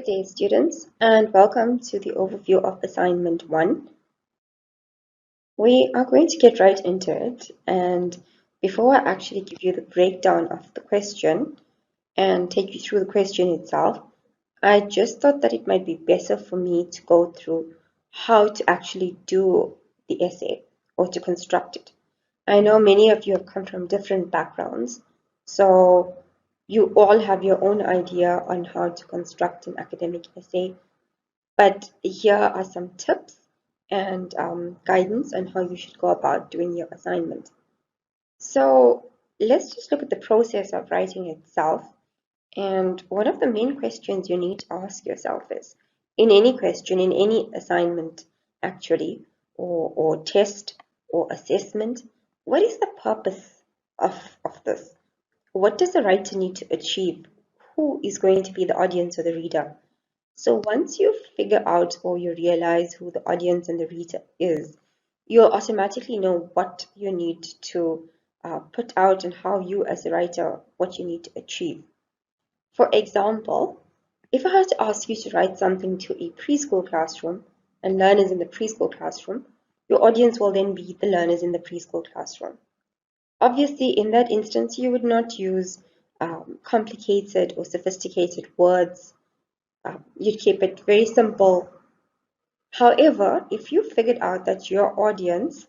Good day, students, and welcome to the overview of Assignment 1. We are going to get right into it, and before I actually give you the breakdown of the question and take you through the question itself, I just thought that it might be better for me to go through how to actually do the essay or to construct it. I know many of you have come from different backgrounds, so you all have your own idea on how to construct an academic essay, but here are some tips and guidance on how you should go about doing your assignment. So let's just look at the process of writing itself. And one of the main questions you need to ask yourself is, in any question, in any assignment actually, or test or assessment, what is the purpose of this? What does the writer need to achieve? Who is going to be the audience or the reader? So once you figure out or you realize who the audience and the reader is, you'll automatically know what you need to put out and how you as a writer, what you need to achieve. For example, if I had to ask you to write something to a preschool classroom and learners in the preschool classroom, your audience will then be the learners in the preschool classroom. Obviously, in that instance, you would not use complicated or sophisticated words. You'd keep it very simple. However, if you figured out that your audience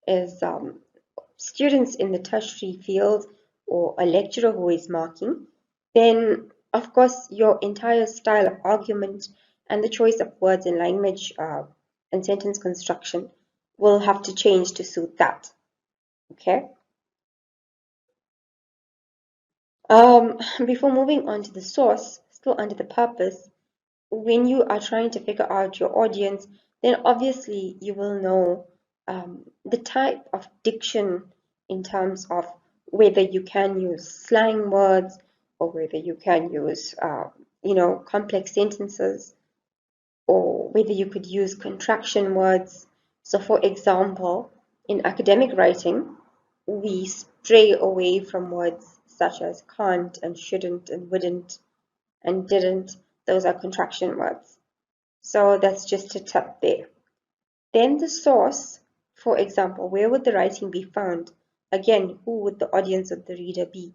is students in the tertiary field or a lecturer who is marking, then of course your entire style of argument and the choice of words and language and sentence construction will have to change to suit that. Okay. Before moving on to the source, still under the purpose, when you are trying to figure out your audience, then obviously you will know the type of diction in terms of whether you can use slang words or whether you can use, complex sentences, or whether you could use contraction words. So for example, in academic writing, we stray away from words such as can't and shouldn't and wouldn't and didn't. Those are contraction words. So that's just a tip there. Then the source, for example, where would the writing be found? Again, who would the audience of the reader be?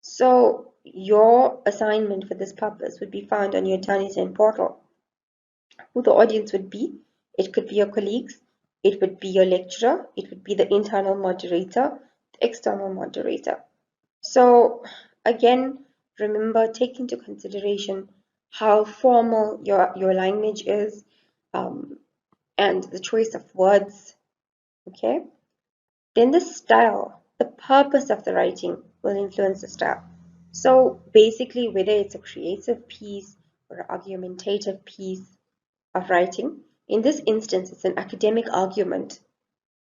So your assignment for this purpose would be found on your Turnitin portal. Who the audience would be? It could be your colleagues, it would be your lecturer, it would be the internal moderator, the external moderator. So again, remember, take into consideration how formal your language is and the choice of words. Okay. Then the style, the purpose of the writing will influence the style. So basically, whether it's a creative piece or an argumentative piece of writing, in this instance, it's an academic argument.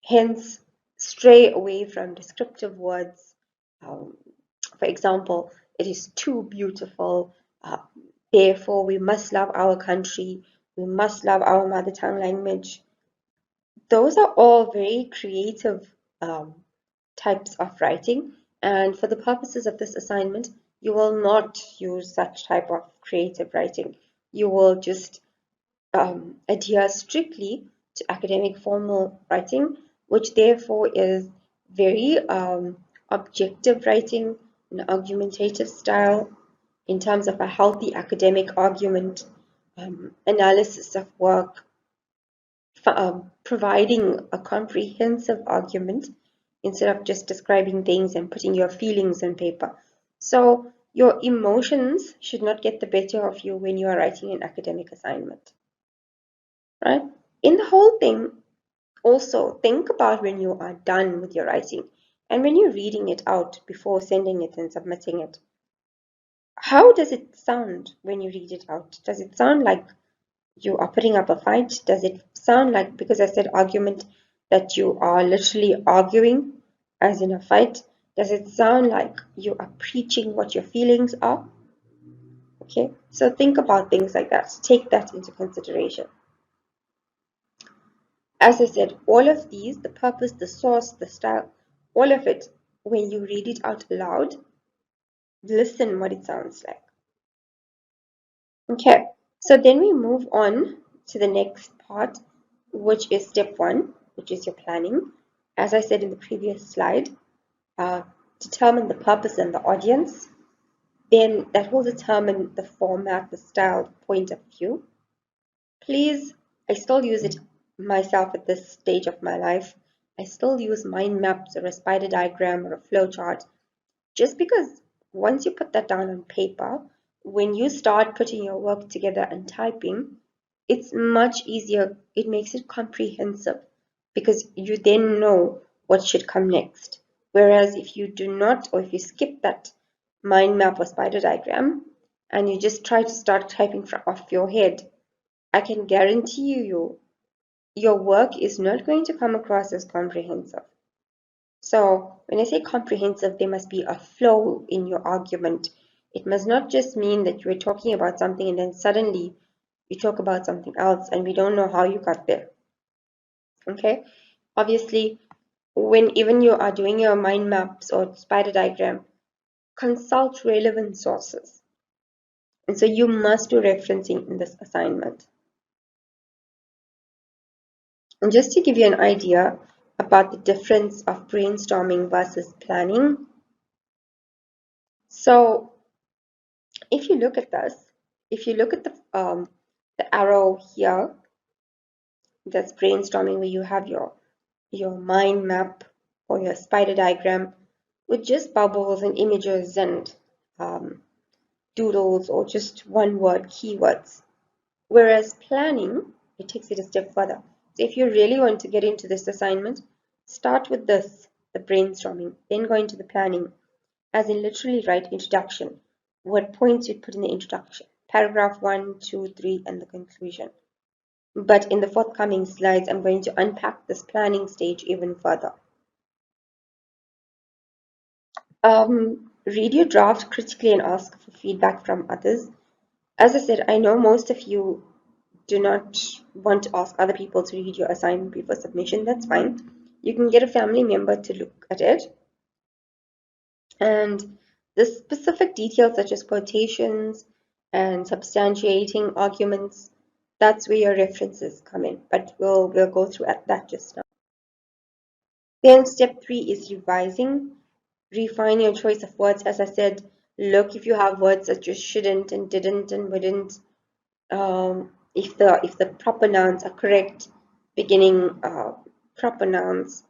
Hence, stray away from descriptive words. For example, it is too beautiful. Therefore, we must love our country. We must love our mother tongue language. Those are all very creative types of writing. And for the purposes of this assignment, you will not use such type of creative writing. You will just adhere strictly to academic formal writing, which therefore is very objective writing, an argumentative style in terms of a healthy academic argument, analysis of work, providing a comprehensive argument instead of just describing things and putting your feelings on paper. So your emotions should not get the better of you when you are writing an academic assignment. Right? In the whole thing, also think about when you are done with your writing and when you're reading it out before sending it and submitting it. How does it sound when you read it out? Does it sound like you are putting up a fight? Does it sound like, because I said argument, that you are literally arguing as in a fight? Does it sound like you are preaching what your feelings are? Okay, so think about things like that. Take that into consideration. As I said, all of these, the purpose, the source, the style, all of it, when you read it out loud, listen what it sounds like. Okay, So then we move on to the next part, which is step 1, which is your planning. As I said in the previous slide, uh, determine the purpose and the audience. Then that will determine the format, the style, the point of view. Please, I still use it myself at this stage of my life. I still use mind maps or a spider diagram or a flowchart, just because once you put that down on paper, when you start putting your work together and typing, it's much easier. It makes it comprehensive because you then know what should come next. Whereas if you do not, or if you skip that mind map or spider diagram and you just try to start typing from off your head, I can guarantee you your work is not going to come across as comprehensive. So when I say comprehensive, there must be a flow in your argument. It must not just mean that you are talking about something and then suddenly you talk about something else and we don't know how you got there. Okay? Obviously, when even you are doing your mind maps or spider diagram, consult relevant sources. And so you must do referencing in this assignment. And just to give you an idea about the difference of brainstorming versus planning. So if you look at this, if you look at the arrow here, that's brainstorming, where you have your mind map or your spider diagram with just bubbles and images and doodles or just one word keywords. Whereas planning, it takes it a step further. So if you really want to get into this assignment, start with this, the brainstorming, then go into the planning, as in literally write introduction, what points you'd put in the introduction, paragraph 1, 2, 3, and the conclusion. But in the forthcoming slides, I'm going to unpack this planning stage even further. Read your draft critically and ask for feedback from others. As I said, I know most of you do not want to ask other people to read your assignment before submission. That's fine. You can get a family member to look at it. And the specific details such as quotations and substantiating arguments, that's where your references come in. But we'll go through that just now. Then step 3 is revising. Refine your choice of words. As I said, look if you have words that you shouldn't and didn't and wouldn't. If the proper nouns are correct, beginning proper nouns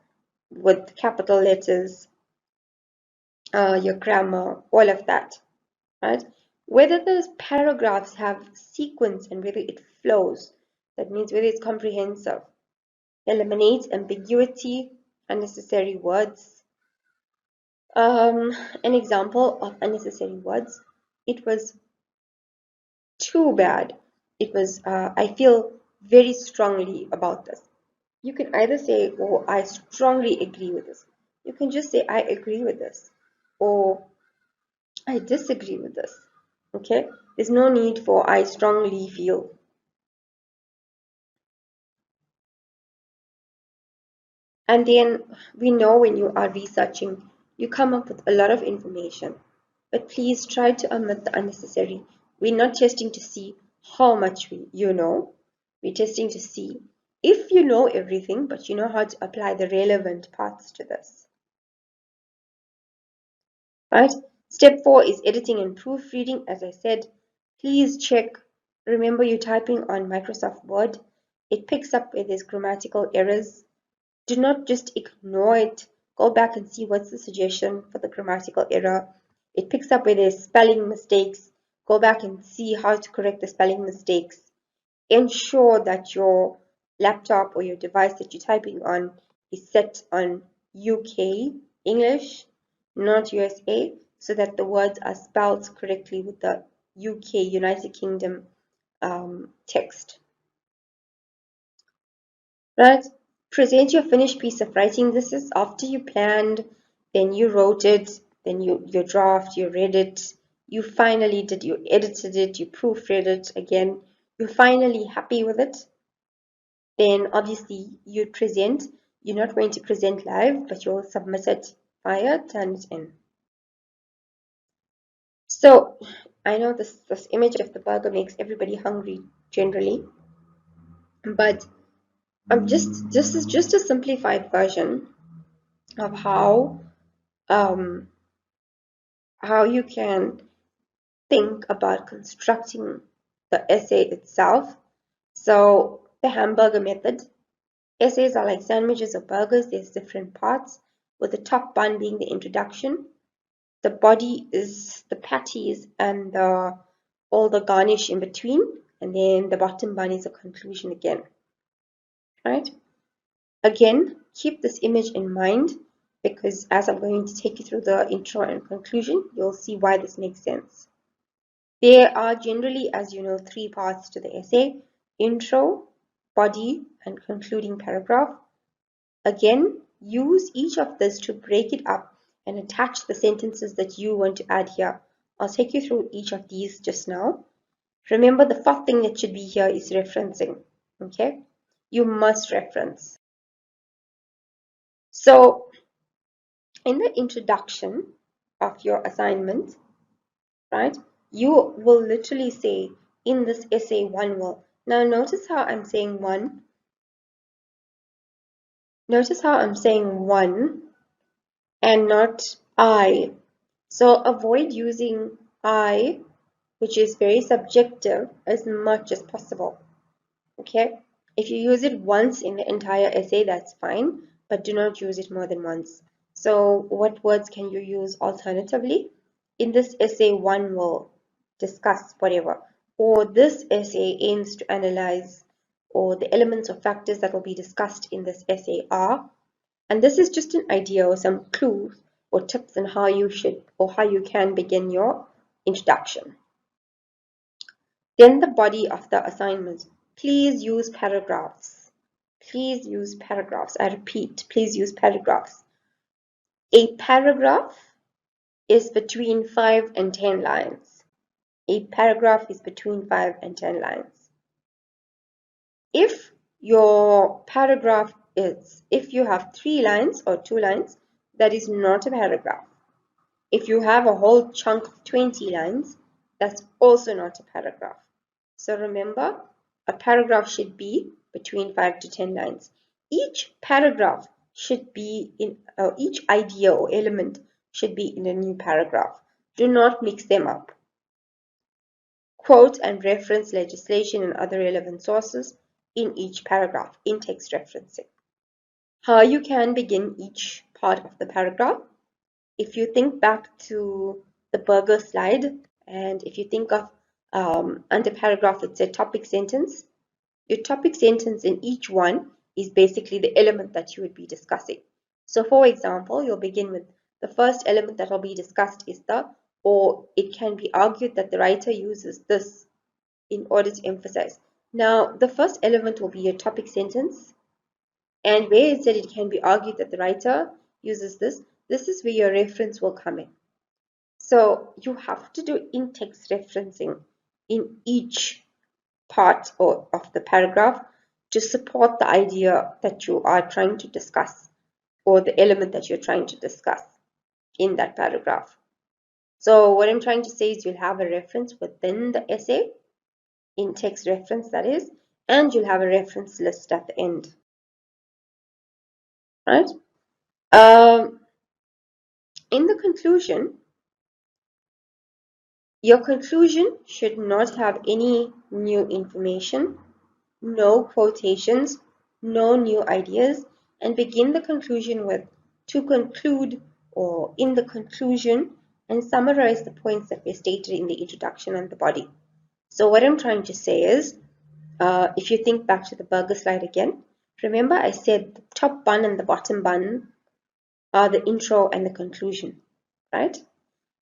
with capital letters, your grammar, all of that, right? Whether those paragraphs have sequence and whether it flows, that means whether it's comprehensive. Eliminate ambiguity, unnecessary words. An example of unnecessary words, it was too bad. It was, I feel very strongly about this. You can either say, oh, I strongly agree with this. You can just say, I agree with this. Or I disagree with this. Okay? There's no need for I strongly feel. And then we know when you are researching, you come up with a lot of information. But please try to omit the unnecessary. We're not testing to see how much you know. We're testing to see if you know everything, but you know how to apply the relevant parts to this. Right? Step 4 is editing and proofreading. As I said, please check. Remember, you're typing on Microsoft Word. It picks up where there's grammatical errors. Do not just ignore it. Go back and see what's the suggestion for the grammatical error. It picks up where there's spelling mistakes. Go back and see how to correct the spelling mistakes. Ensure that your laptop or your device that you're typing on is set on UK English, not USA, so that the words are spelled correctly with the UK, United Kingdom text. Right? Present your finished piece of writing. This is after you planned, then you wrote it, then your draft, you read it, you finally did, you edited it, you proofread it again, you're finally happy with it. Then obviously you present. You're not going to present live, but you'll submit it via Turnitin. So I know this image of the burger makes everybody hungry generally, but I'm just a simplified version of um, how you can think about constructing the essay itself. So the hamburger method. Essays are like sandwiches or burgers. There's different parts, with the top bun being the introduction. The body is the patties and all the garnish in between, and then the bottom bun is a conclusion again. Right? Again, keep this image in mind, because as I'm going to take you through the intro and conclusion, you'll see why this makes sense. There are generally, as you know, three parts to the essay: intro, body, and concluding paragraph. Again, use each of this to break it up and attach the sentences that you want to add here. I'll take you through each of these just now. Remember, the fourth thing that should be here is referencing. Okay? You must reference. So, in the introduction of your assignment, right, you will literally say, in this essay, one will. Now, notice how I'm saying one. Notice how I'm saying one and not I. So avoid using I, which is very subjective, as much as possible. Okay? If you use it once in the entire essay, that's fine, but do not use it more than once. So what words can you use alternatively? In this essay, one will discuss whatever. Or this essay aims to analyze, or the elements or factors that will be discussed in this essay are. And this is just an idea or some clues or tips on how you should or how you can begin your introduction. Then the body of the assignment. Please use paragraphs. Please use paragraphs. I repeat, please use paragraphs. A paragraph is between 5 and 10 lines. A paragraph is between 5 and 10 lines. If your paragraph is, if you have 3 lines or 2 lines, that is not a paragraph. If you have a whole chunk of 20 lines, that's also not a paragraph. So remember, a paragraph should be between 5 to 10 lines. Each paragraph should be in, each idea or element should be in a new paragraph. Do not mix them up. Quote and reference legislation and other relevant sources in each paragraph, in text referencing. How you can begin each part of the paragraph. If you think back to the burger slide, and if you think of under paragraph, it said topic sentence. Your topic sentence in each one is basically the element that you would be discussing. So for example, you'll begin with the first element that will be discussed is the, or it can be argued that the writer uses this in order to emphasize. Now, the first element will be your topic sentence, and where it said it can be argued that the writer uses this, this is where your reference will come in. So you have to do in-text referencing in each part of the paragraph to support the idea that you are trying to discuss, or the element that you're trying to discuss in that paragraph. So what I'm trying to say is you'll have a reference within the essay, in-text reference that is, and you'll have a reference list at the end. Right? In the conclusion, your conclusion should not have any new information, no quotations, no new ideas, and begin the conclusion with to conclude or in the conclusion, and summarize the points that were stated in the introduction and the body. So what I'm trying to say is, if you think back to the burger slide again, remember I said the top bun and the bottom bun are the intro and the conclusion, right?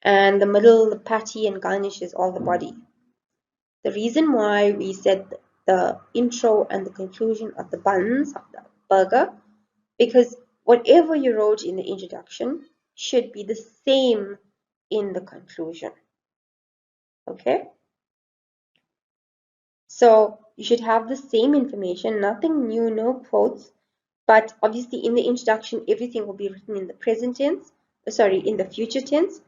And the middle, the patty and garnish is all the body. The reason why we said the intro and the conclusion of the buns of the burger, because whatever you wrote in the introduction should be the same in the conclusion. Okay? So you should have the same information, nothing new, no quotes, but obviously in the introduction, everything will be written in the present tense, sorry, in the future tense.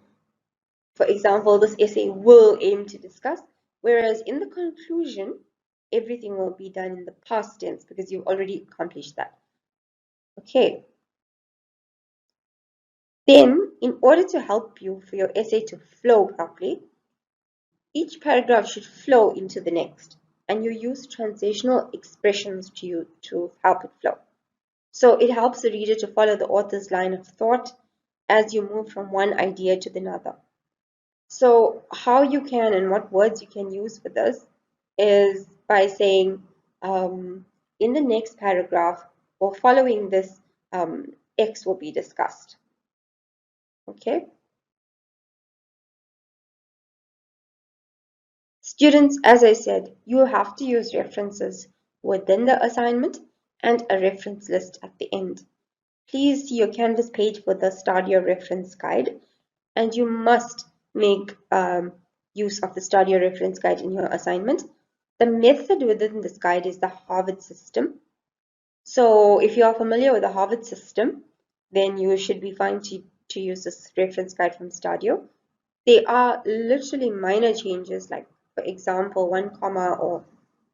For example, this essay will aim to discuss, whereas in the conclusion, everything will be done in the past tense because you've already accomplished that. Okay. Then, in order to help you for your essay to flow properly, each paragraph should flow into the next, and you use transitional expressions to help it flow. So it helps the reader to follow the author's line of thought as you move from one idea to another. So how you can and what words you can use for this is by saying in the next paragraph or following this, X will be discussed. Okay. Students, as I said, you have to use references within the assignment and a reference list at the end. Please see your Canvas page for the Stadio reference guide, and you must make use of the Stadio reference guide in your assignment. The method within this guide is the Harvard system. So if you are familiar with the Harvard system, then you should be fine to use this reference guide from Stadio. They are literally minor changes, like for example, 1 comma or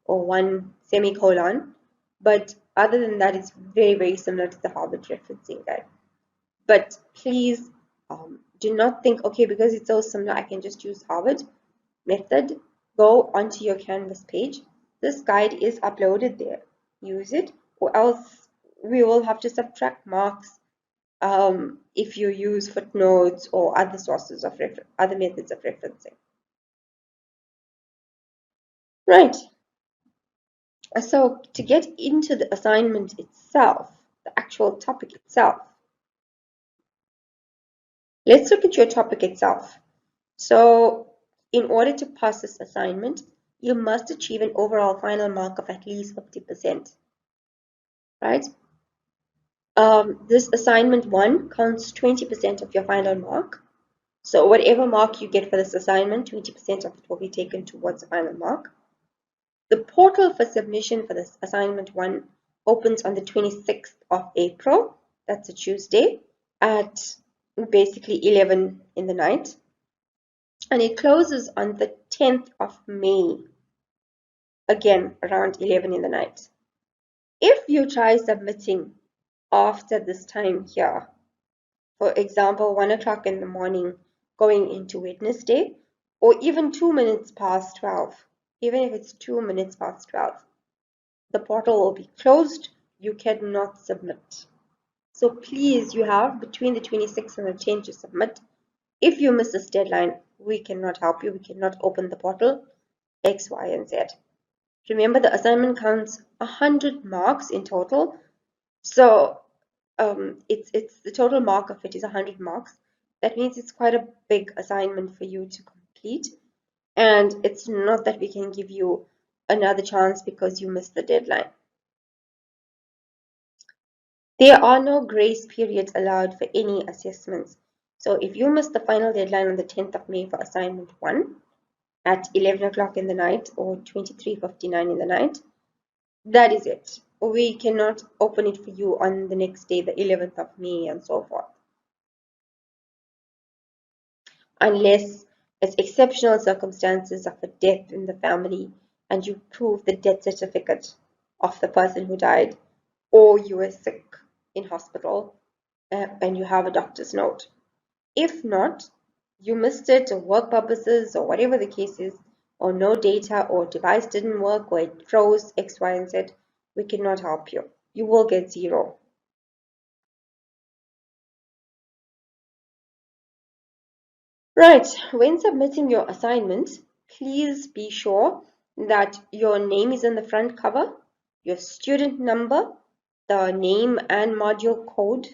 one semicolon. But other than that, it's very, very similar to the Harvard referencing guide. But please do not think, okay, because it's so similar, I can just use Harvard method. Go onto your Canvas page. This guide is uploaded there. Use it, or else we will have to subtract marks if you use footnotes or other sources of other methods of referencing. Right. So to get into the assignment itself, the actual topic itself, let's look at your topic itself. So in order to pass this assignment, you must achieve an overall final mark of at least 50%. Right? This assignment 1 counts 20% of your final mark. So whatever mark you get for this assignment, 20% of it will be taken towards the final mark. The portal for submission for this assignment 1 opens on the 26th of April. That's a Tuesday at basically 11 in the night. And it closes on the 10th of May, again around 11 in the night. If you try submitting after this time here, for example, 1 o'clock in the morning going into Wednesday, or even 2 minutes past 12, even if it's 2 minutes past 12, the portal will be closed. You cannot submit. So please, you have between the 26th and the 10th to submit. If you miss this deadline, we cannot help you. We cannot open the portal, X, Y, and Z. Remember, the assignment counts 100 marks in total. So it's the total mark of it is 100 marks. That means it's quite a big assignment for you to complete. And it's not that we can give you another chance because you missed the deadline. There are no grace periods allowed for any assessments. So if you miss the final deadline on the 10th of May for assignment 1 at 11 o'clock in the night or 23:59 in the night, that is it. We cannot open it for you on the next day, the 11th of May, and so forth. Unless it's exceptional circumstances of a death in the family and you prove the death certificate of the person who died, or you were sick in hospital and you have a doctor's note. If not, you missed it or work purposes or whatever the case is, or no data or device didn't work or it froze X, Y, and Z, we cannot help you. You will get 0. Right, when submitting your assignment, please be sure that your name is in the front cover, your student number, the name and module code.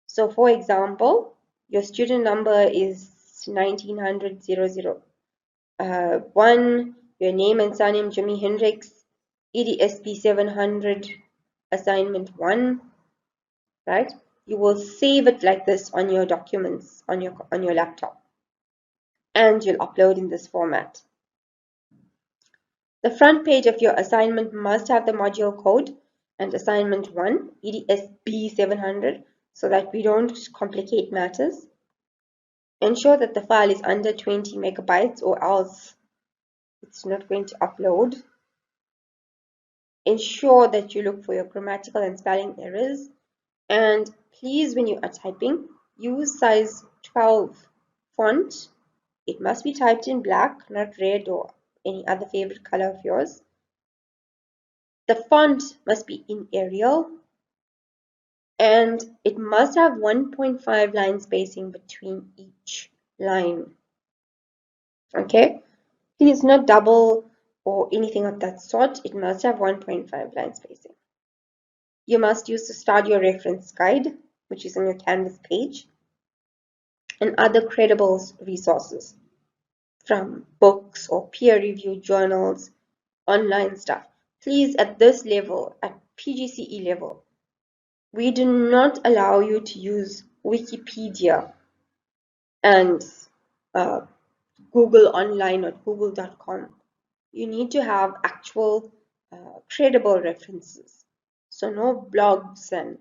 So for example, your student number is 1900-001, your name and surname Jimi Hendrix, EDSB700, assignment 1, right? You will save it like this on your documents on your laptop, and you'll upload in this format. The front page of your assignment must have the module code and assignment 1, EDSB700, so that we don't complicate matters. Ensure that the file is under 20 megabytes or else it's not going to upload. Ensure that you look for your grammatical and spelling errors. And please, when you are typing, use size 12 font. It must be typed in black, not red or any other favorite color of yours. The font must be in Arial, and it must have 1.5 line spacing between each line. Okay, please not double or anything of that sort. It must have 1.5 line spacing. You must use to start your reference guide, which is on your Canvas page, and other credible resources from books or peer-reviewed journals, online stuff. Please, at this level, at PGCE level, we do not allow you to use Wikipedia and Google Online or Google.com. You need to have actual credible references. So no blogs and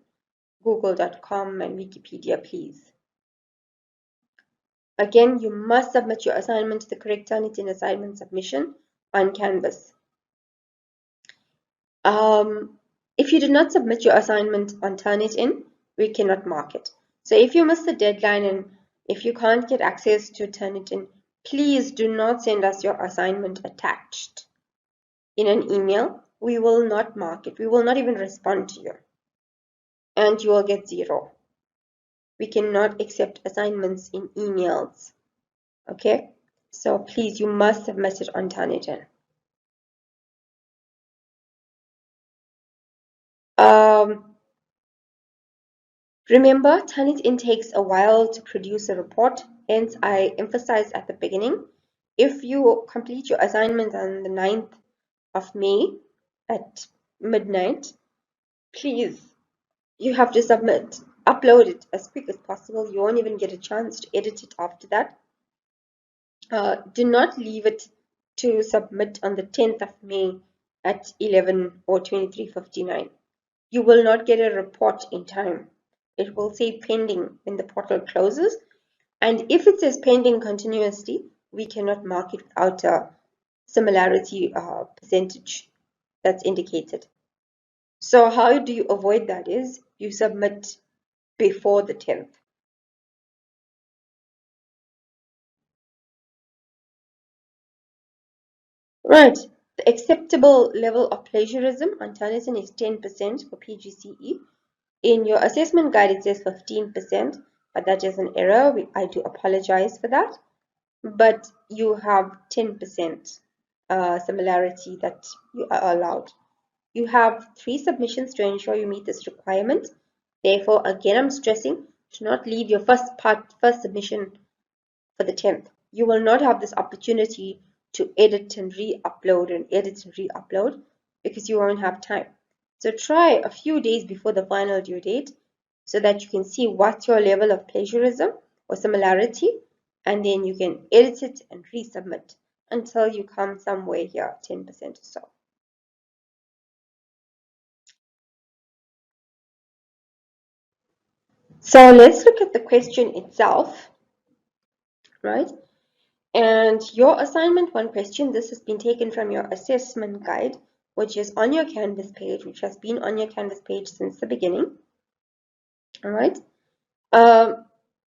Google.com and Wikipedia, please. Again, you must submit your assignment to the correct Turnitin assignment submission on Canvas. If you did not submit your assignment on Turnitin, we cannot mark it. So if you miss the deadline and if you can't get access to Turnitin, please do not send us your assignment attached in an email. We will not mark it. We will not even respond to you. And you will get 0. We cannot accept assignments in emails. Okay? So please, you must submit it on Turnitin. Remember, Turnitin takes a while to produce a report, hence I emphasized at the beginning, if you complete your assignment on the 9th of May at midnight, please, you have to upload it as quick as possible. You won't even get a chance to edit it after that. Do not leave it to submit on the 10th of May at 11 or 23:59. You will not get a report in time. It will say pending when the portal closes, and if it says pending continuously, we cannot mark it without a similarity percentage that's indicated. So how do you avoid that is you submit before the 10th. Right, the acceptable level of plagiarism on Turnitin is 10% for PGCE. In your assessment guide, it says 15%, but that is an error. I do apologize for that. But you have 10% similarity that you are allowed. You have 3 submissions to ensure you meet this requirement. Therefore, again, I'm stressing, do not leave your first submission for the 10th. You will not have this opportunity to edit and re-upload and edit and re-upload because you won't have time. So try a few days before the final due date so that you can see what's your level of plagiarism or similarity, and then you can edit it and resubmit until you come somewhere here, 10% or so. So let's look at the question itself, right? And your assignment 1 question, this has been taken from your assessment guide, which is on your Canvas page, which has been on your Canvas page since the beginning. All right.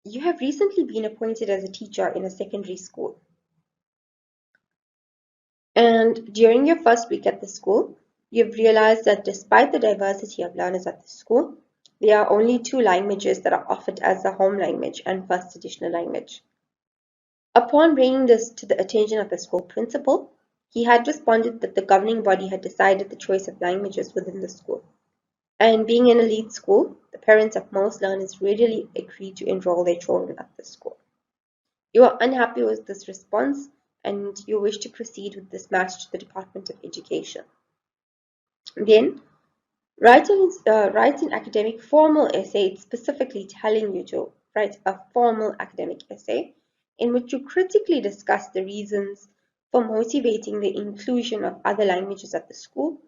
You have recently been appointed as a teacher in a secondary school. And during your first week at the school, you've realized that despite the diversity of learners at the school, there are only 2 languages that are offered as the home language and first additional language. Upon bringing this to the attention of the school principal, he had responded that the governing body had decided the choice of languages within the school. And being an elite school, the parents of most learners readily agreed to enroll their children at the school. You are unhappy with this response and you wish to proceed with this matter to the Department of Education. Then, write an academic formal essay specifically telling you to write a formal academic essay in which you critically discuss the reasons for motivating the inclusion of other languages at the school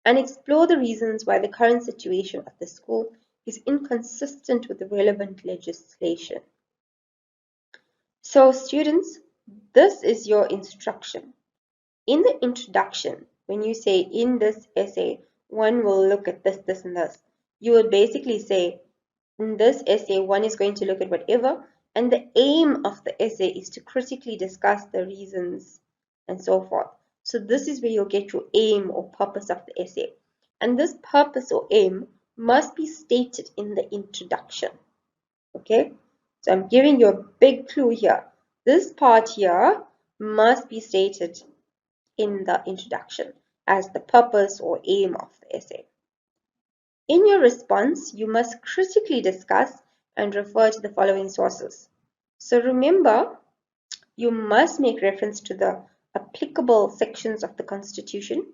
and explore the reasons why the current situation of the school is inconsistent with the relevant legislation. So students, this is your instruction. In the introduction, when you say in this essay, one will look at this, this, and this, you will basically say, in this essay, one is going to look at whatever, and the aim of the essay is to critically discuss the reasons and so forth. So this is where you'll get your aim or purpose of the essay. And this purpose or aim must be stated in the introduction. Okay? So I'm giving you a big clue here. This part here must be stated in the introduction as the purpose or aim of the essay. In your response, you must critically discuss and refer to the following sources. So remember, you must make reference to the applicable sections of the Constitution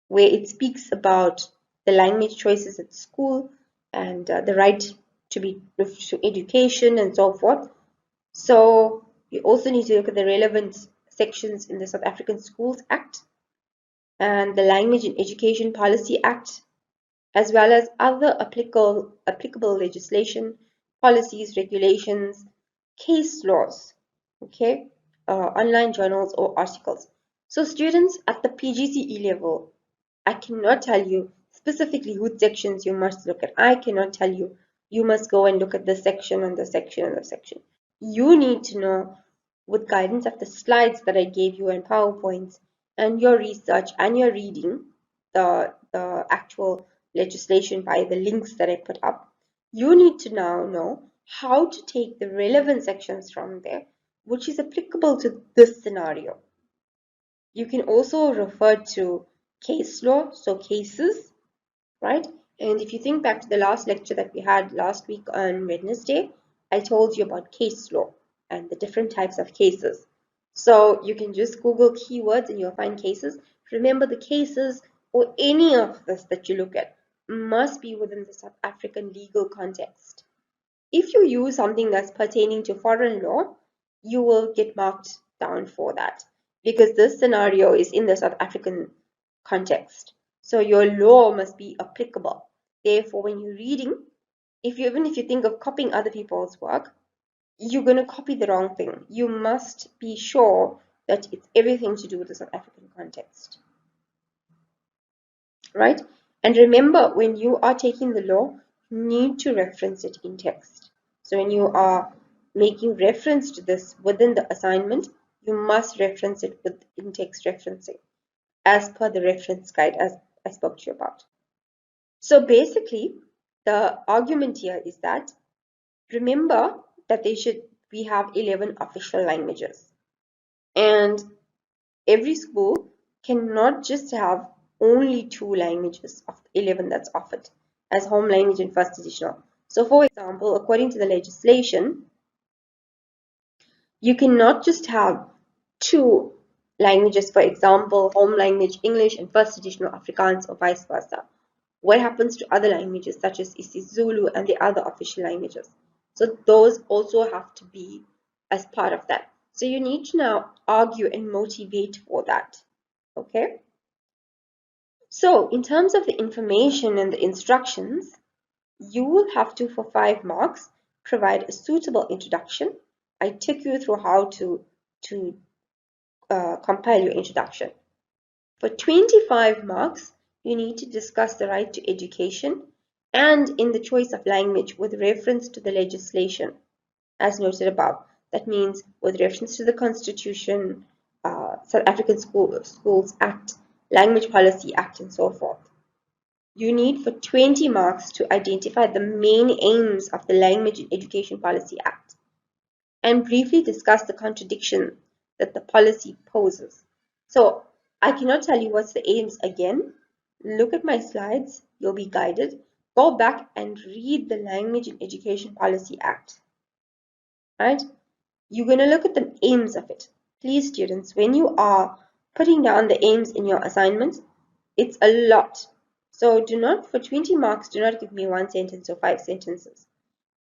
where it speaks about the language choices at school and the right to education and so forth. So you also need to look at the relevant sections in the South African Schools Act and the Language and Education Policy Act, as well as other applicable legislation, policies, regulations, case laws, okay, online journals or articles. So students at the PGCE level, I cannot tell you specifically which sections you must look at. I cannot tell you, you must go and look at this section and this section and this section. You need to know with guidance of the slides that I gave you and PowerPoints and your research and your reading, the actual legislation by the links that I put up, you need to now know how to take the relevant sections from there, which is applicable to this scenario. You can also refer to case law, so cases, right? And if you think back to the last lecture that we had last week on Wednesday, I told you about case law and the different types of cases. So you can just Google keywords and you'll find cases. Remember, the cases or any of this that you look at must be within the South African legal context. If you use something that's pertaining to foreign law, you will get marked down for that because this scenario is in the South African context. So your law must be applicable. Therefore, when you're reading, even if you think of copying other people's work, you're going to copy the wrong thing. You must be sure that it's everything to do with the South African context. Right? And remember, when you are taking the law, you need to reference it in text. So when you are making reference to this within the assignment, you must reference it with in-text referencing as per the reference guide as I spoke to you about. So basically, the argument here is that remember that we have 11 official languages, and every school cannot just have only 2 languages of the 11 that's offered as home language and first additional. So for example, according to the legislation, you cannot just have 2 languages, for example, home language English and first additional Afrikaans or vice versa. What happens to other languages such as isiZulu and the other official languages? So those also have to be as part of that. So you need to now argue and motivate for that. Okay? So in terms of the information and the instructions, you will have to, for 5 marks, provide a suitable introduction. I took you through how to compile your introduction. For 25 marks, you need to discuss the right to education and in the choice of language with reference to the legislation as noted above. That means with reference to the Constitution, South African Schools Act, Language Policy Act, and so forth. You need for 20 marks to identify the main aims of the Language and Education Policy Act and briefly discuss the contradiction that the policy poses. So I cannot tell you what's the aims again. Look at my slides, you'll be guided. Go back and read the Language and Education Policy Act. Right? You're going to look at the aims of it. Please, students, when you are putting down the aims in your assignments, it's a lot. So do not, for 20 marks, do not give me 1 sentence or 5 sentences.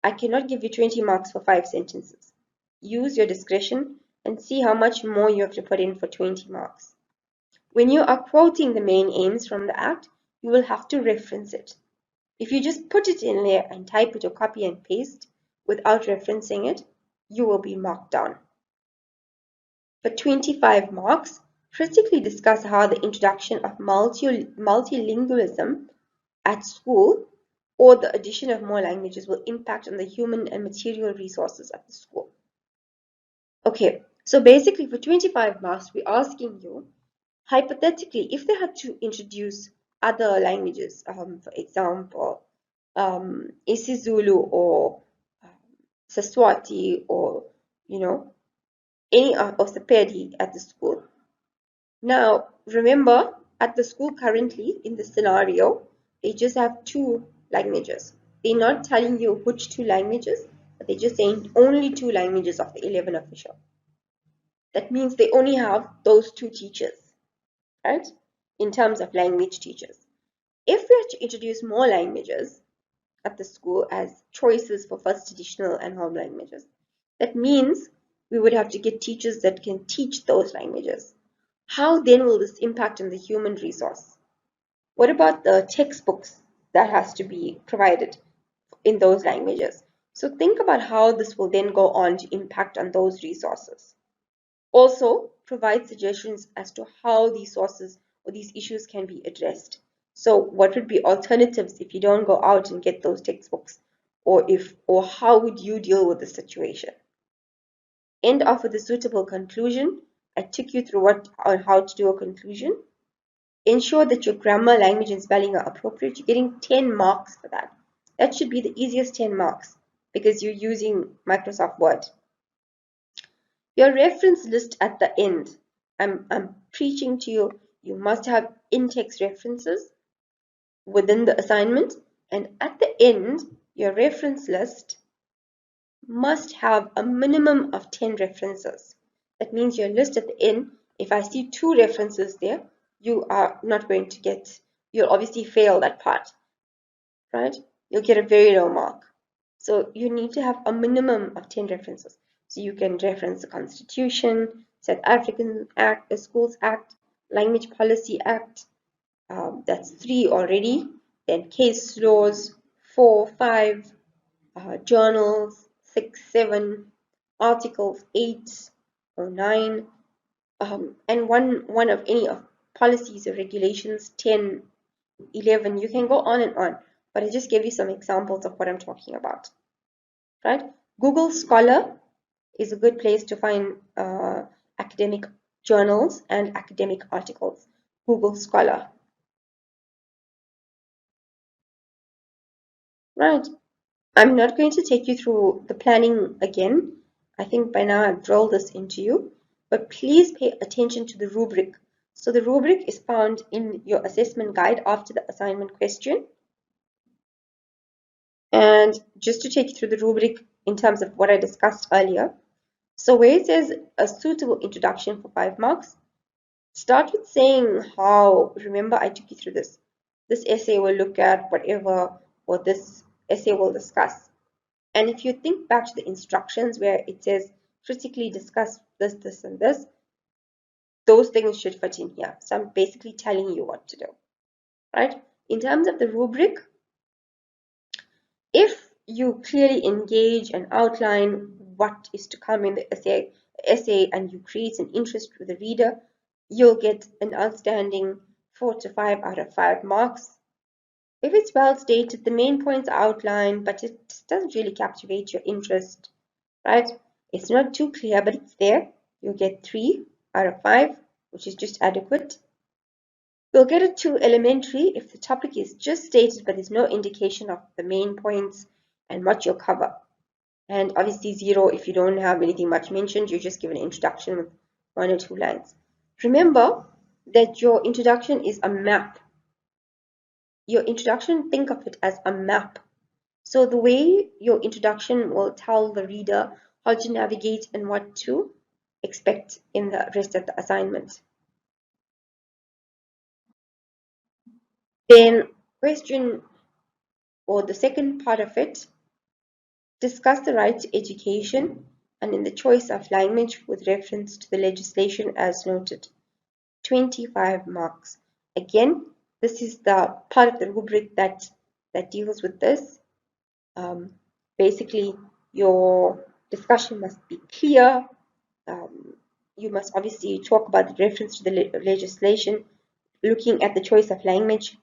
I cannot give you 20 marks for 5 sentences. Use your discretion and see how much more you have to put in for 20 marks. When you are quoting the main aims from the Act, you will have to reference it. If you just put it in there and type it or copy and paste without referencing it, you will be marked down. For 25 marks, critically discuss how the introduction of multilingualism at school or the addition of more languages will impact on the human and material resources of the school. Okay, so basically for 25 marks, we're asking you, hypothetically, if they had to introduce other languages, for example, isiZulu or Siswati or, any of Sepedi at the school. Now, remember, at the school currently, in the scenario, they just have 2 languages. They're not telling you which 2 languages, but they're just saying only 2 languages of the 11 official. That means they only have those 2 teachers, right? In terms of language teachers. If we are to introduce more languages at the school as choices for first additional and home languages, that means we would have to get teachers that can teach those languages. How then will this impact on the human resource? What about the textbooks that has to be provided in those languages? So think about how this will then go on to impact on those resources. Also, provide suggestions as to how these sources or these issues can be addressed. So what would be alternatives if you don't go out and get those textbooks? Or how would you deal with the situation? End off with a suitable conclusion. I took you through on how to do a conclusion. Ensure that your grammar, language, and spelling are appropriate. You're getting 10 marks for that. That should be the easiest 10 marks because you're using Microsoft Word. Your reference list at the end. I'm preaching to you. You must have in-text references within the assignment, and at the end, your reference list must have a minimum of 10 references. That means your list at the end, if I see 2 references there, you are not going to get, you'll obviously fail that part, right? You'll get a very low mark. So you need to have a minimum of 10 references. So you can reference the Constitution, South African Act, the Schools Act, Language Policy Act, that's 3 already. Then case laws, 4, 5, journals, 6, 7, articles, 8 or 9, and one of any of policies or regulations, 10, 11. You can go on and on, but I just gave you some examples of what I'm talking about, right? Google Scholar is a good place to find academic journals and academic articles. Google Scholar. Right. I'm not going to take you through the planning again. I think by now I've drilled this into you, but please pay attention to the rubric. So the rubric is found in your assessment guide after the assignment question. And just to take you through the rubric in terms of what I discussed earlier. So where it says a suitable introduction for 5 marks, start with saying how, remember I took you through this. This essay will look at whatever, or this essay will discuss. And if you think back to the instructions where it says critically discuss this, this, and this, those things should fit in here. So I'm basically telling you what to do, right? In terms of the rubric, if you clearly engage and outline what is to come in the essay and you create an interest with the reader, you'll get an outstanding 4 to 5 out of 5 marks. If it's well stated, the main points are outlined, but it doesn't really captivate your interest, right? It's not too clear, but it's there. You'll get 3 out of 5, which is just adequate. You'll get a 2 elementary if the topic is just stated, but there's no indication of the main points and what you'll cover. And obviously 0 if you don't have anything much mentioned, you just give an introduction with 1 or 2 lines. Remember that your introduction is a map. Your introduction, think of it as a map. So the way your introduction will tell the reader how to navigate and what to expect in the rest of the assignment. Then question, or the second part of it, discuss the right to education and in the choice of language with reference to the legislation as noted. 25 marks. Again, this is the part of the rubric that deals with this. Basically, your discussion must be clear. Um, you must obviously talk about the reference to the legislation, looking at the choice of language,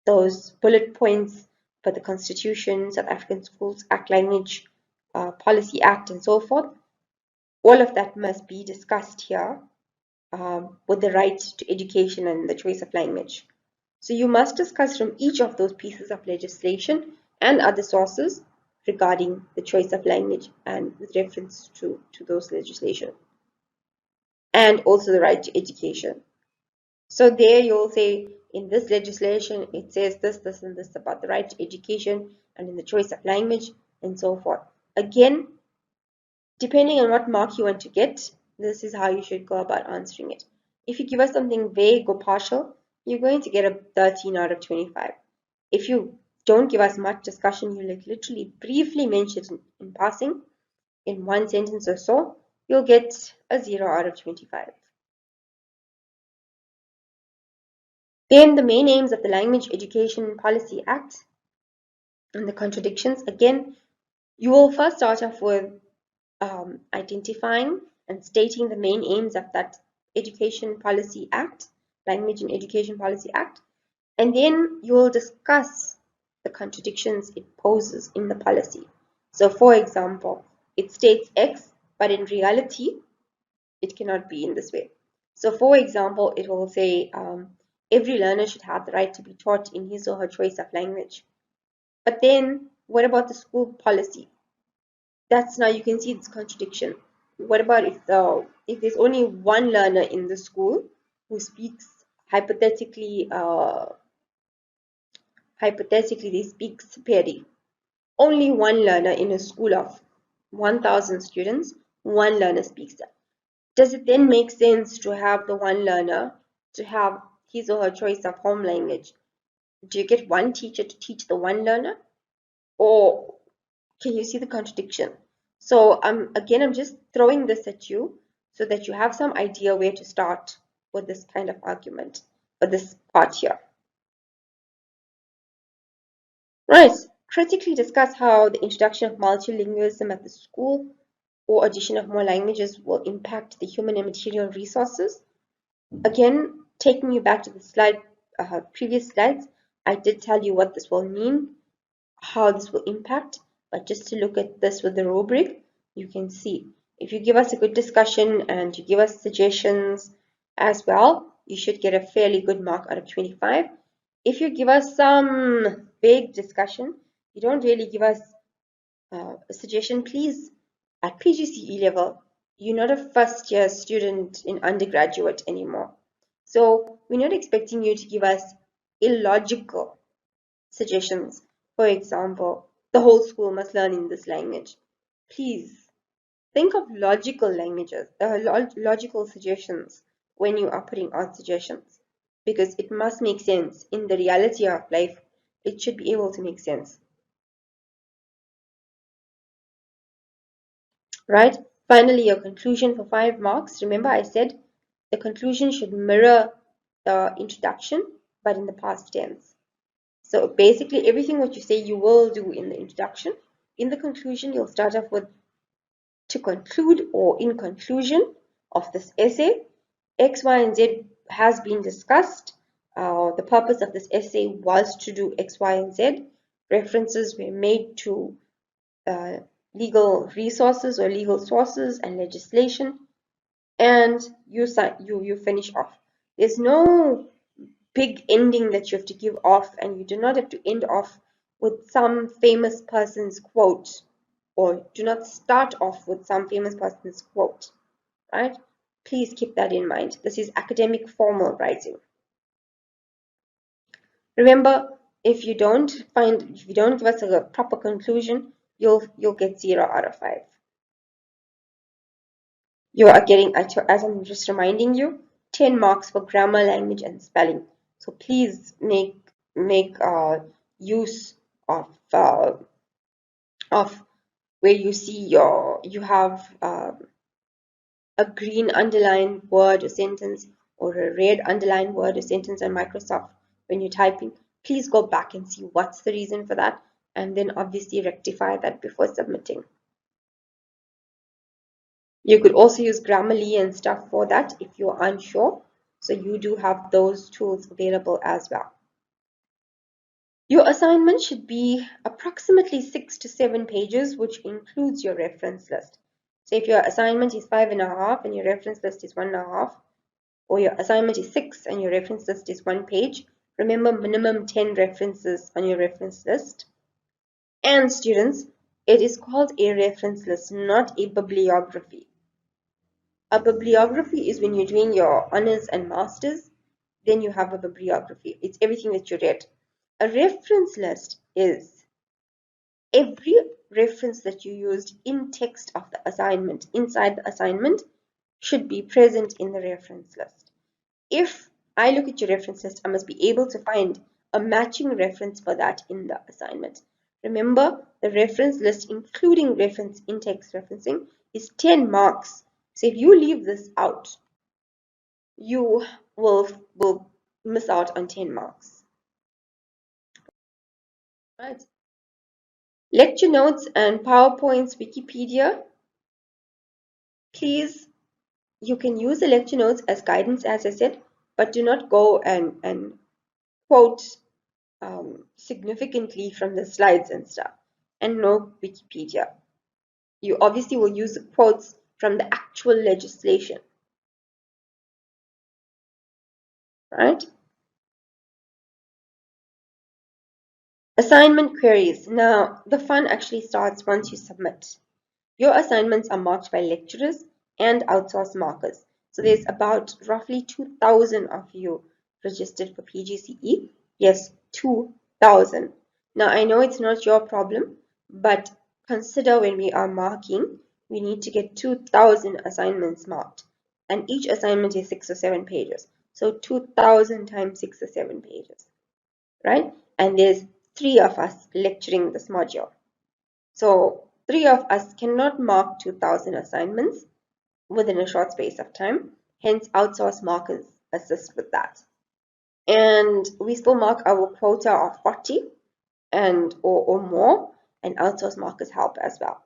those bullet points for the Constitution, South African Schools Act language, Policy Act, and so forth. All of that must be discussed here with the right to education and the choice of language. So you must discuss from each of those pieces of legislation and other sources regarding the choice of language and with reference to those legislation, and also the right to education. So there you'll say in this legislation it says this, this, and this about the right to education and in the choice of language and so forth. Again, depending on what mark you want to get, this is how you should go about answering it. If you give us something vague or partial, you're going to get a 13 out of 25. If you don't give us much discussion, you literally briefly mention it in passing, in one sentence or so, you'll get a 0 out of 25. Then the main aims of the Language Education Policy Act and the contradictions. Again, you will first start off with identifying and stating the main aims of that Education Policy Act, Language and Education Policy Act, and then you will discuss the contradictions it poses in the policy. So for example, it states X, but in reality, it cannot be in this way. So for example, it will say every learner should have the right to be taught in his or her choice of language. But then what about the school policy? That's now you can see this contradiction. What about if there's only one learner in the school who speaks hypothetically they speak Sepedi. Only one learner in a school of 1,000 students, one learner speaks that. Does it then make sense to have the one learner to have his or her choice of home language? Do you get one teacher to teach the one learner? Or can you see the contradiction? So again, I'm just throwing this at you so that you have some idea where to start with this kind of argument, or this part here. Right, critically discuss how the introduction of multilingualism at the school or addition of more languages will impact the human and material resources. Again, taking you back to the previous slides, I did tell you what this will mean, how this will impact, but just to look at this with the rubric, you can see if you give us a good discussion and you give us suggestions as well, you should get a fairly good mark out of 25. If you give us some vague discussion, you don't really give us a suggestion, please, at PGCE level, you're not a first year student in undergraduate anymore. So we're not expecting you to give us illogical suggestions. For example, the whole school must learn in this language. Please think of logical languages, logical suggestions when you are putting out suggestions, because it must make sense in the reality of life. It should be able to make sense. Right? Finally, your conclusion for 5 marks. Remember I said the conclusion should mirror the introduction, but in the past tense. So basically everything what you say you will do in the introduction, in the conclusion you'll start off with to conclude or in conclusion of this essay, X, Y, and Z has been discussed. The purpose of this essay was to do X, Y, and Z. References were made to uh, legal resources or legal sources and legislation, and you finish off. There's no big ending that you have to give off, and you do not have to end off with some famous person's quote, or do not start off with some famous person's quote, right? Please keep that in mind. This is academic formal writing. Remember, if you don't give us a proper conclusion, you'll get 0 out of 5. You are getting, as I'm just reminding you, 10 marks for grammar, language, and spelling. So please make use of where you see you have a green underlined word or sentence or a red underlined word or sentence on Microsoft when you're typing. Please go back and see what's the reason for that, and then obviously rectify that before submitting. You could also use Grammarly and stuff for that if you're unsure. So you do have those tools available as well. Your assignment should be approximately 6 to 7 pages, which includes your reference list. So if your assignment is 5.5 and your reference list is 1.5, or your assignment is 6 and your reference list is 1 page, remember minimum 10 references on your reference list. And students, it is called a reference list, not a bibliography. A bibliography is when you're doing your honors and masters, then you have a bibliography. It's everything that you read. A reference list is every reference that you used in text of the assignment, inside the assignment, should be present in the reference list. If I look at your reference list, I must be able to find a matching reference for that in the assignment. Remember, the reference list, including reference in-text referencing, is 10 marks. So if you leave this out, you will miss out on 10 marks. Right. Lecture notes and PowerPoints, Wikipedia. Please, you can use the lecture notes as guidance, as I said, but do not go and quote significantly from the slides and stuff, and no Wikipedia. You obviously will use quotes from the actual legislation, right? Assignment queries. Now, the fun actually starts once you submit. Your assignments are marked by lecturers and outsourced markers. So there's about roughly 2,000 of you registered for PGCE. Yes, 2,000. Now, I know it's not your problem, but consider when we are marking, we need to get 2,000 assignments marked. And each assignment is 6 or 7 pages. So 2,000 times 6 or 7 pages, right? And there's 3 of us lecturing this module. So 3 of us cannot mark 2,000 assignments within a short space of time. Hence, outsourced markers assist with that. And we still mark our quota of 40 or more, and outsourced markers help as well.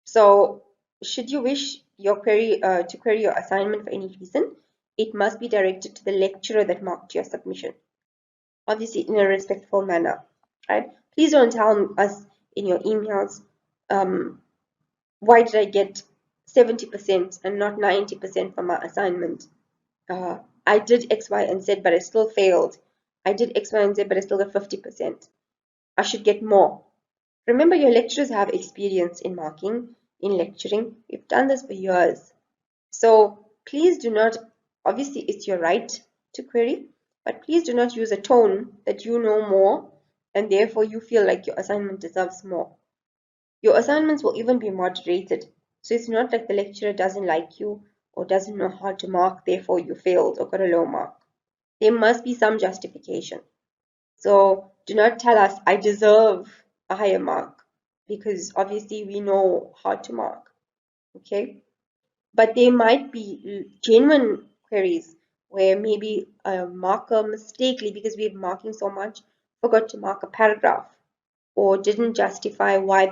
So should you wish your query to query your assignment for any reason, it must be directed to the lecturer that marked your submission. Obviously, in a respectful manner, right? Please don't tell us in your emails, why did I get 70% and not 90% for my assignment? I did X, Y, and Z, but I still failed. I did X, Y, and Z, but I still got 50%. I should get more. Remember, your lecturers have experience in marking, in lecturing. We've done this for years. So please do not, obviously it's your right to query, but please do not use a tone that you know more and therefore you feel like your assignment deserves more. Your assignments will even be moderated. So it's not like the lecturer doesn't like you or doesn't know how to mark, therefore you failed or got a low mark. There must be some justification. So do not tell us, I deserve a higher mark, because obviously we know how to mark. Okay? But there might be genuine queries where maybe a marker mistakenly, because we're marking so much, forgot to mark a paragraph or didn't justify why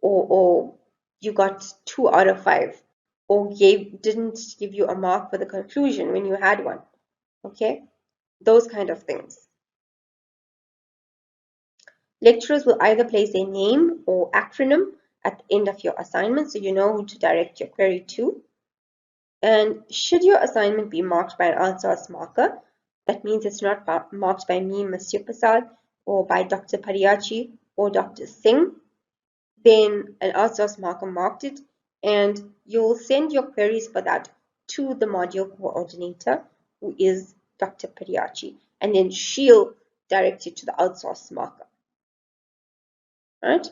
or you got 2 out of 5 or didn't give you a mark for the conclusion when you had one. Okay, those kind of things. Lecturers will either place a name or acronym at the end of your assignment so you know who to direct your query to. And should your assignment be marked by an outsourced marker, that means it's not marked by me, Monsieur Prasad, or by Dr. Pariachi or Dr. Singh, then an outsourced marker marked it, and you'll send your queries for that to the module coordinator, who is Dr. Pariachi, and then she'll direct you to the outsourced marker. Right?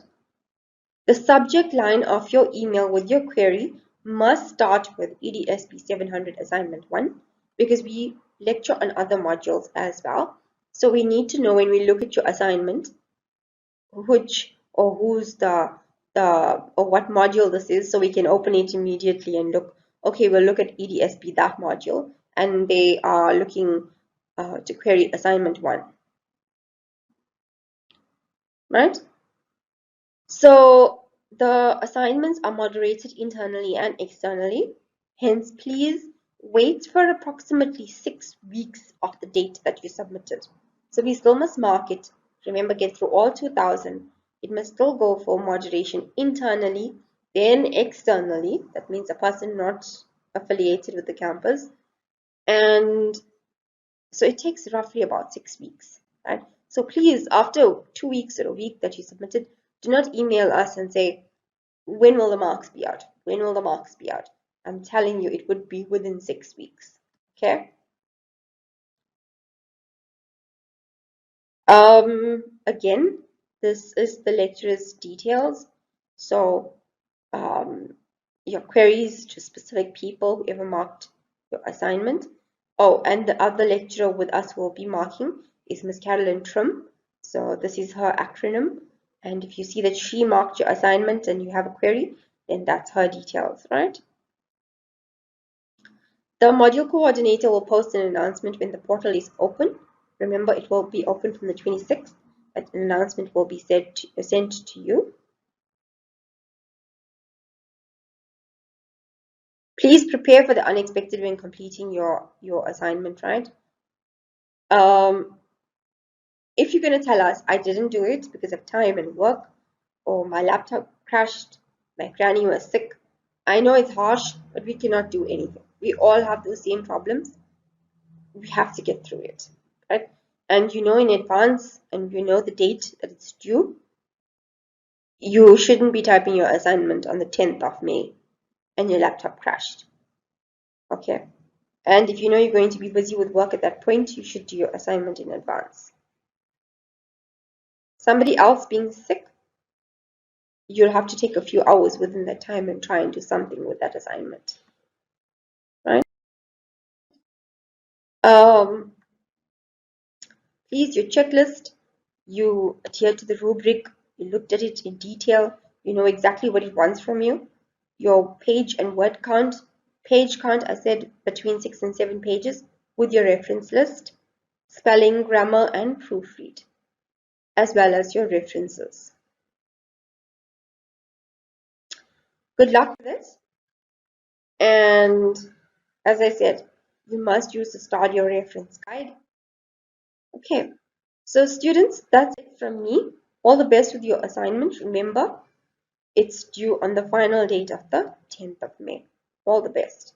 The subject line of your email with your query must start with EDSB700 assignment 1, because we lecture on other modules as well. So we need to know when we look at your assignment which or who's the or what module this is, so we can open it immediately and look. Okay, we'll look at EDSB, that module, and they are looking to query assignment 1, right? So The assignments are moderated internally and externally. Hence, please wait for approximately 6 weeks of the date that you submitted. So we still must mark it. Remember, get through all 2000. It must still go for moderation internally, then externally. That means a person not affiliated with the campus. And so it takes roughly about 6 weeks, right? So please, after 2 weeks or a week that you submitted, do not email us and say, when will the marks be out? When will the marks be out? I'm telling you, it would be within 6 weeks. Okay. Again, this is the lecturer's details. So, your queries to specific people, whoever marked your assignment. Oh, and the other lecturer with us will be marking is Miss Carolyn Trim. So this is her acronym. And if you see that she marked your assignment and you have a query, then that's her details, right? The module coordinator will post an announcement when the portal is open. Remember, it will be open from the 26th, but an announcement will be sent to you. Please prepare for the unexpected when completing your assignment, right? If you're going to tell us, I didn't do it because of time and work, or my laptop crashed, my granny was sick, I know it's harsh, but we cannot do anything. We all have those same problems. We have to get through it, right? And you know in advance, and you know the date that it's due, you shouldn't be typing your assignment on the 10th of May and your laptop crashed. Okay. And if you know you're going to be busy with work at that point, you should do your assignment in advance. Somebody else being sick, you'll have to take a few hours within that time and try and do something with that assignment, right? Please, your checklist, you adhere to the rubric, you looked at it in detail, you know exactly what it wants from you. Your page and word count, page count, I said between 6 and 7 pages with your reference list, spelling, grammar, and proofread, as well as your references. Good luck with this. And as I said, you must use the Studio reference guide. Okay, so students, that's it from me. All the best with your assignment. Remember, it's due on the final date of the 10th of May. All the best.